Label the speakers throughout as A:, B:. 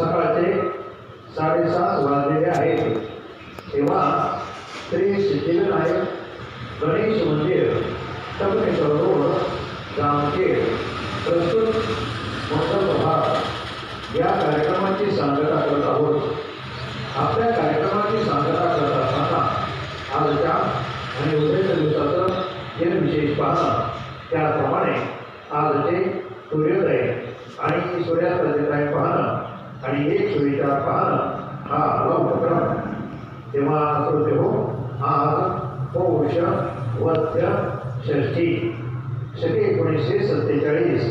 A: सकाळचे 7:30 वाजलेले आहेत तेव्हा श्री सिद्धिविनायक गणेश मंदिर टपनेश्वर रोड जामखेड प्रस्तुत मंगलप्रभात या कार्यक्रमाची सांगता करत आहोत। आपल्या कार्यक्रमाची सांगता करत असताना आजच्या आणि उद्याच्या दिवसाचं हे विशेष पाहणं, त्याप्रमाणे आजचे सूर्योदय आणि सूर्यास्ताचे टाईम पाहणं आणि एक सुविचार पाहणं हा उपक्रम। तेव्हा श्रोते हो, आज पौष वद्य षष्ठी शके 1947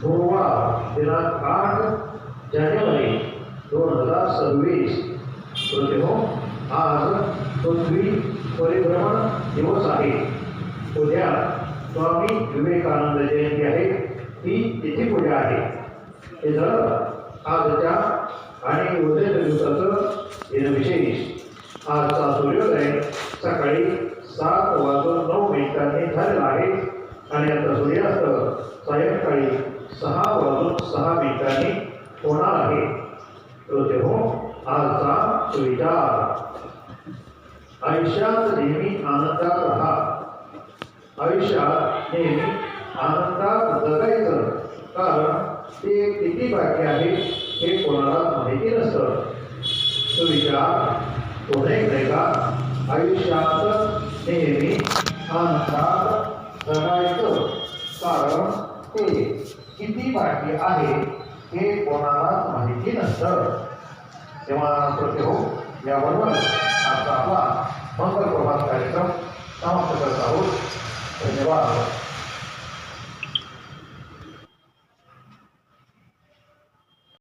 A: गुरुवार दिनांक 8 जानेवारी 2026। श्रोते हो, आज पृथ्वी परिभ्रमण दिवस आहे। उद्या स्वामी विवेकानंद जयंती आहे, ही तिथीपूजा आहे। हे झालं आजच्या आणि उद्याच्या दिवसाचं हे विशेष। आजचा सूर्योदय सकाळी 7:09 झालेला आहे आणि आता सूर्यास्त सायंकाळी 6:06 होणार आहे। श्रोते हो, आजचा सुविचार, आयुष्यात नेहमी आनंदात राहा। आयुष्यात नेहमी आनंदात जगायचं, कारण ते किती बाकी आहे हे कोणाला माहिती नसतं। सुविचार पुढे एकदा, आयुष्यात नेहमी आनंदात जगायचं, कारण ते किती बाकी आहे हे कोणाला माहिती नसतं। तेव्हा श्रोते हो, याबरोबर आजचा आपला मंगल प्रभात कार्यक्रम समाप्त करत आहोत। धन्यवाद।